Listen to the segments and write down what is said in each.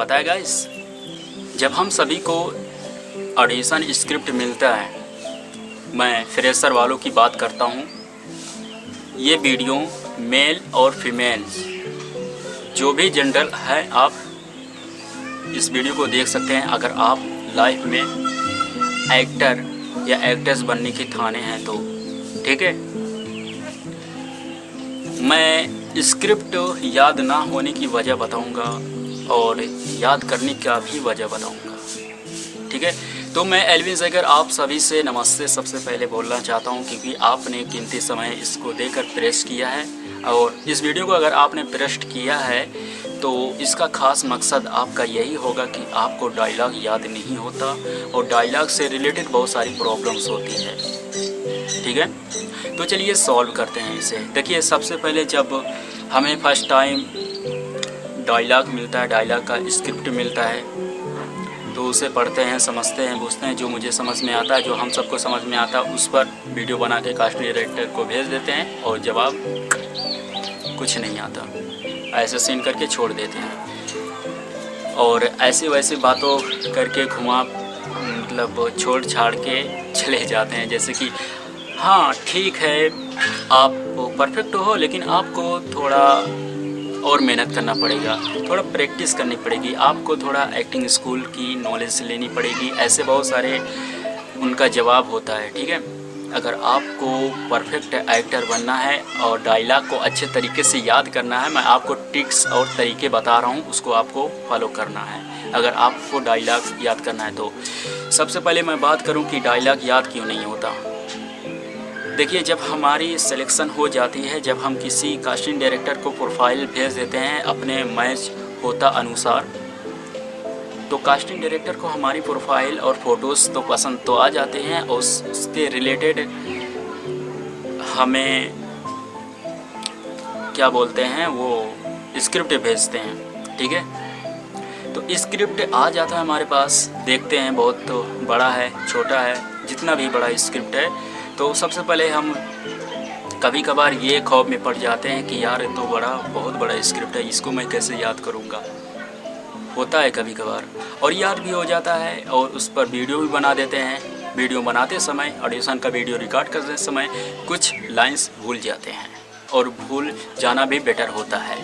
पता है गाइस, जब हम सभी को ऑडिशन स्क्रिप्ट मिलता है, मैं फ्रेशर वालों की बात करता हूँ। ये वीडियो मेल और फीमेल जो भी जेंडर है, आप इस वीडियो को देख सकते हैं। अगर आप लाइफ में एक्टर या एक्ट्रेस बनने के ठाने हैं तो ठीक है। मैं स्क्रिप्ट याद ना होने की वजह बताऊंगा और याद करने का भी वजह बताऊंगा, ठीक है। तो मैं एल्विन जैगर आप सभी से नमस्ते सबसे पहले बोलना चाहता हूं, क्योंकि आपने कीमती समय इसको देकर प्रेस किया है। और इस वीडियो को अगर आपने प्रेस किया है तो इसका ख़ास मकसद आपका यही होगा कि आपको डायलॉग याद नहीं होता और डायलॉग से रिलेटेड बहुत सारी प्रॉब्लम्स होती है, ठीक है। तो चलिए सॉल्व करते हैं इसे। देखिए, सबसे पहले जब हमें फर्स्ट टाइम डायलॉग मिलता है, डायलॉग का स्क्रिप्ट मिलता है, तो उसे पढ़ते हैं, समझते हैं, पूछते हैं। जो मुझे समझ में आता है, जो हम सबको समझ में आता है, उस पर वीडियो बना के कास्टिंग डायरेक्टर को भेज देते हैं और जवाब कुछ नहीं आता, ऐसे सीन करके छोड़ देते हैं। और ऐसे वैसे बातों करके घुमा मतलब छोड़ छाड़ के चले जाते हैं। जैसे कि हाँ ठीक है, आप परफेक्ट हो, लेकिन आपको थोड़ा और मेहनत करना पड़ेगा, थोड़ा प्रैक्टिस करनी पड़ेगी, आपको थोड़ा एक्टिंग स्कूल की नॉलेज लेनी पड़ेगी। ऐसे बहुत सारे उनका जवाब होता है, ठीक है। अगर आपको परफेक्ट एक्टर बनना है और डायलॉग को अच्छे तरीके से याद करना है, मैं आपको टिप्स और तरीके बता रहा हूँ, उसको आपको फॉलो करना है। अगर आपको डायलॉग याद करना है तो सबसे पहले मैं बात करूँ कि डायलॉग याद क्यों नहीं होता। देखिए, जब हमारी सिलेक्शन हो जाती है, जब हम किसी कास्टिंग डायरेक्टर को प्रोफाइल भेज देते हैं अपने मैच होता अनुसार, तो कास्टिंग डायरेक्टर को हमारी प्रोफाइल और फोटोज़ तो पसंद तो आ जाते हैं और उसके रिलेटेड हमें क्या बोलते हैं, वो स्क्रिप्ट भेजते हैं, ठीक है। तो स्क्रिप्ट आ जाता है हमारे पास, देखते हैं बहुत तो बड़ा है, छोटा है, जितना भी बड़ा स्क्रिप्ट है, तो सबसे पहले हम कभी कभार ये खौफ में पड़ जाते हैं कि यार ये तो बहुत बड़ा स्क्रिप्ट है, इसको मैं कैसे याद करूँगा। होता है कभी कभार, और याद भी हो जाता है और उस पर वीडियो भी बना देते हैं। वीडियो बनाते समय, ऑडिशन का वीडियो रिकॉर्ड करते समय कुछ लाइंस भूल जाते हैं, और भूल जाना भी बेटर होता है।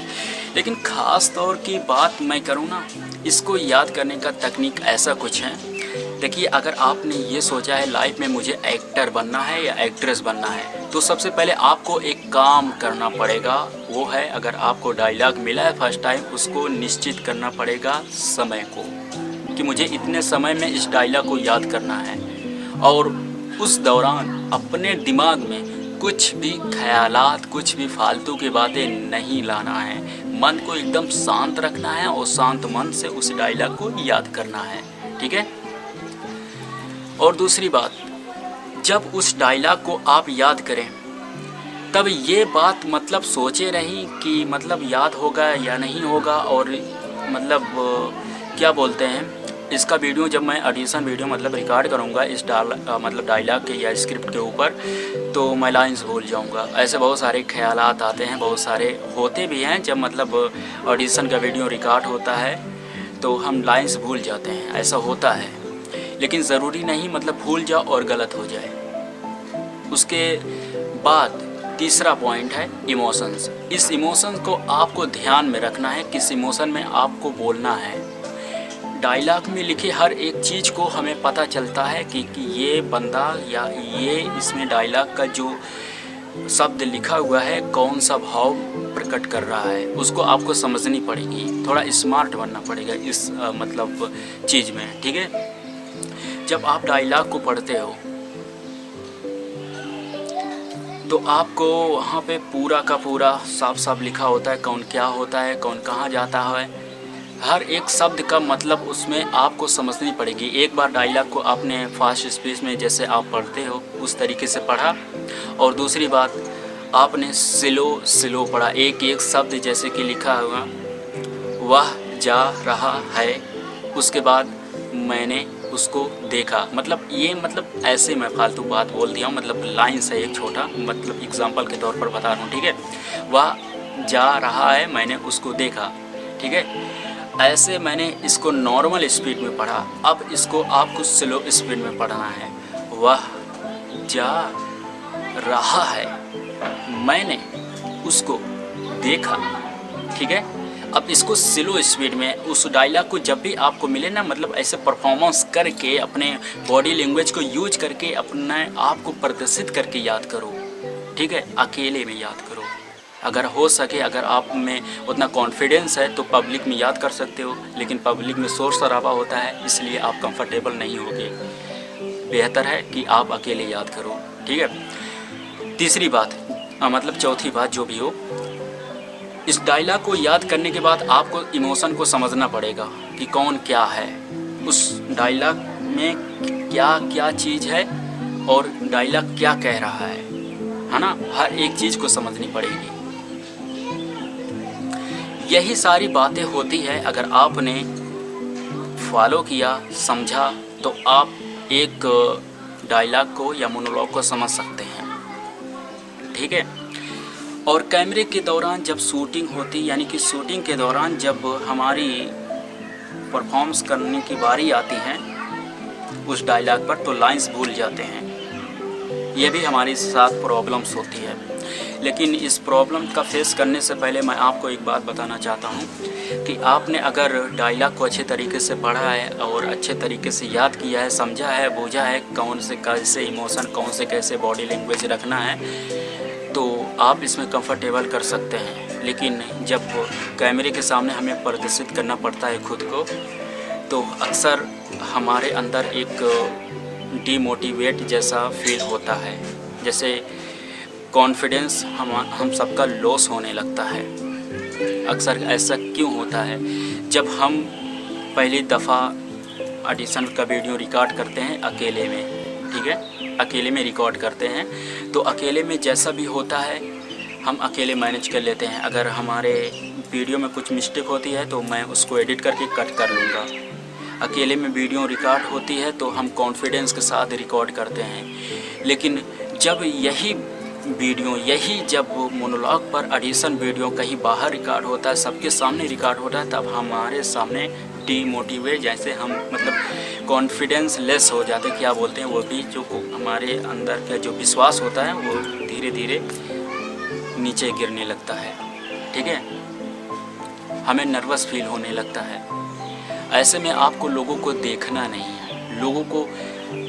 लेकिन ख़ास तौर की बात मैं करूँ ना, इसको याद करने का तकनीक ऐसा कुछ है। देखिए, अगर आपने ये सोचा है लाइफ में मुझे एक्टर बनना है या एक्ट्रेस बनना है, तो सबसे पहले आपको एक काम करना पड़ेगा। वो है, अगर आपको डायलॉग मिला है फर्स्ट टाइम, उसको निश्चित करना पड़ेगा समय को, कि मुझे इतने समय में इस डायलॉग को याद करना है। और उस दौरान अपने दिमाग में कुछ भी ख्यालात, कुछ भी फालतू की बातें नहीं लाना है। मन को एकदम शांत रखना है और शांत मन से उस डायलॉग को याद करना है, ठीक है। और दूसरी बात, जब उस डायलॉग को आप याद करें, तब ये बात मतलब सोचे नहीं कि मतलब याद होगा या नहीं होगा। और मतलब क्या बोलते हैं, इसका वीडियो जब मैं ऑडिशन वीडियो मतलब रिकॉर्ड करूँगा इस मतलब डायलॉग के या स्क्रिप्ट के ऊपर, तो मैं लाइन्स भूल जाऊँगा। ऐसे बहुत सारे ख्यालात आते हैं, बहुत सारे होते भी हैं। जब मतलब ऑडिशन का वीडियो रिकॉर्ड होता है तो हम लाइन्स भूल जाते हैं, ऐसा होता है। लेकिन ज़रूरी नहीं मतलब भूल जाओ और गलत हो जाए। उसके बाद तीसरा पॉइंट है इमोशंस। इस इमोशंस को आपको ध्यान में रखना है, किस इमोशन में आपको बोलना है। डायलॉग में लिखे हर एक चीज़ को हमें पता चलता है कि ये बंदा या ये इसमें डायलॉग का जो शब्द लिखा हुआ है कौन सा भाव प्रकट कर रहा है, उसको आपको समझनी पड़ेगी। थोड़ा स्मार्ट बनना पड़ेगा इस मतलब चीज़ में, ठीक है। जब आप डायलॉग को पढ़ते हो तो आपको वहाँ पे पूरा का पूरा साफ साफ लिखा होता है, कौन क्या होता है, कौन कहाँ जाता है। हर एक शब्द का मतलब उसमें आपको समझनी पड़ेगी। एक बार डायलॉग को आपने फास्ट स्पीड में जैसे आप पढ़ते हो उस तरीके से पढ़ा, और दूसरी बात आपने स्लो पढ़ा। एक एक शब्द जैसे कि लिखा हुआ वह जा रहा है, उसके बाद मैंने उसको देखा, मतलब ये मतलब ऐसे मैं फालतू बात बोल दिया हूँ, मतलब लाइन से एक छोटा मतलब एग्जांपल के तौर पर बता रहा हूँ, ठीक है। वह जा रहा है, मैंने उसको देखा, ठीक है। ऐसे मैंने इसको नॉर्मल स्पीड में पढ़ा, अब इसको आपको स्लो स्पीड में पढ़ना है। वह जा रहा है, मैंने उसको देखा, ठीक है। अब इसको स्लो स्पीड में उस डायलॉग को जब भी आपको मिले ना, मतलब ऐसे परफॉर्मेंस करके अपने बॉडी लैंग्वेज को यूज करके अपने आप को प्रदर्शित करके याद करो, ठीक है। अकेले में याद करो, अगर हो सके, अगर आप में उतना कॉन्फिडेंस है तो पब्लिक में याद कर सकते हो, लेकिन पब्लिक में शोर शराबा होता है इसलिए आप कंफर्टेबल नहीं होगे। बेहतर है कि आप अकेले याद करो, ठीक है। तीसरी बात मतलब चौथी बात जो भी हो, इस डायलॉग को याद करने के बाद आपको इमोशन को समझना पड़ेगा कि कौन क्या है, उस डायलॉग में क्या क्या चीज़ है और डायलॉग क्या कह रहा है ना। हर एक चीज़ को समझनी पड़ेगी। यही सारी बातें होती है, अगर आपने फॉलो किया, समझा, तो आप एक डायलॉग को या मोनोलॉग को समझ सकते हैं, ठीक है। और कैमरे के दौरान जब शूटिंग होती, यानी कि शूटिंग के दौरान जब हमारी परफॉर्मेंस करने की बारी आती है उस डायलॉग पर, तो लाइंस भूल जाते हैं। ये भी हमारे साथ प्रॉब्लम्स होती है। लेकिन इस प्रॉब्लम का फेस करने से पहले मैं आपको एक बात बताना चाहता हूँ कि आपने अगर डायलॉग को अच्छे तरीके से पढ़ा है और अच्छे तरीके से याद किया है, समझा है, बूझा है, कौन से कैसे इमोशन, कौन से कैसे बॉडी लैंग्वेज रखना है, तो आप इसमें कंफर्टेबल कर सकते हैं। लेकिन जब कैमरे के सामने हमें प्रदर्शित करना पड़ता है खुद को, तो अक्सर हमारे अंदर एक डीमोटिवेट जैसा फील होता है, जैसे कॉन्फिडेंस हम सबका लॉस होने लगता है। अक्सर ऐसा क्यों होता है? जब हम पहली दफ़ा ऑडिशन का वीडियो रिकॉर्ड करते हैं अकेले में, ठीक है, अकेले में रिकॉर्ड करते हैं, तो अकेले में जैसा भी होता है हम अकेले मैनेज कर लेते हैं। अगर हमारे वीडियो में कुछ मिस्टेक होती है तो मैं उसको एडिट करके कट कर लूँगा। अकेले में वीडियो रिकॉर्ड होती है तो हम कॉन्फिडेंस के साथ रिकॉर्ड करते हैं। लेकिन जब यही जब मोनोलॉग पर ऑडिशन वीडियो कहीं बाहर रिकॉर्ड होता है, सबके सामने रिकॉर्ड होता है, तब हमारे सामने डीमोटिवेट जैसे हम मतलब कॉन्फिडेंस लेस हो जाते, क्या बोलते हैं वो भी, जो हमारे अंदर का जो विश्वास होता है वो धीरे धीरे नीचे गिरने लगता है, ठीक है। हमें नर्वस फील होने लगता है। ऐसे में आपको लोगों को देखना नहीं है, लोगों को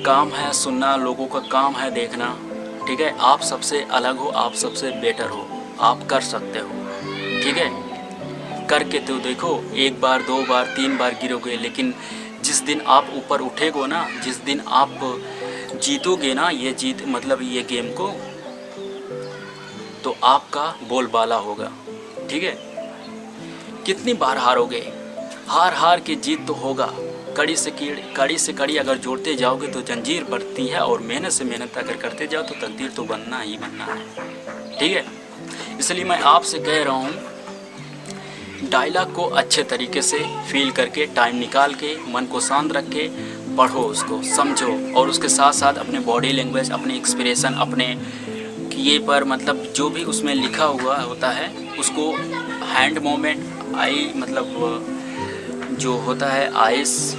काम है सुनना, लोगों का काम है देखना, ठीक है। आप सबसे अलग हो, आप सबसे बेटर हो, आप कर सकते हो, ठीक है। करके तो देखो, एक बार, दो बार, तीन बार गिरोगे, लेकिन जिस दिन आप ऊपर उठेगो ना, जिस दिन आप जीतोगे ना ये गेम को, तो आपका बोलबाला होगा, ठीक है। कितनी बार हारोगे, हार के जीत तो होगा। कड़ी से कड़ी अगर जोड़ते जाओगे तो जंजीर बढ़ती है, और मेहनत से मेहनत अगर करते जाओ तो तकदीर तो बनना ही बनना है, ठीक है। इसलिए मैं आपसे कह रहा हूँ, डायलॉग को अच्छे तरीके से फील करके, टाइम निकाल के, मन को शांत रख के पढ़ो, उसको समझो, और उसके साथ साथ अपने बॉडी लैंग्वेज, अपने एक्सप्रेशन, अपने किए पर मतलब जो भी उसमें लिखा हुआ होता है उसको, हैंड मूवमेंट, आई जो होता है आइस,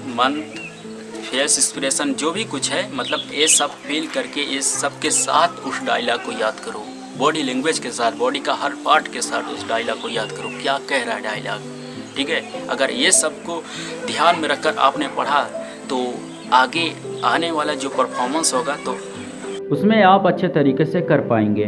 मंथ, फेस एक्सप्रेशन, जो भी कुछ है, मतलब ये सब फील करके, इस सब के साथ उस डायलॉग को याद करो, बॉडी लैंग्वेज के साथ, बॉडी का हर पार्ट के साथ उस डायलॉग को याद करो, क्या कह रहा है डायलॉग, ठीक है। अगर ये सब को ध्यान में रखकर आपने पढ़ा तो आगे आने वाला जो परफॉर्मेंस होगा तो उसमें आप अच्छे तरीके से कर पाएंगे।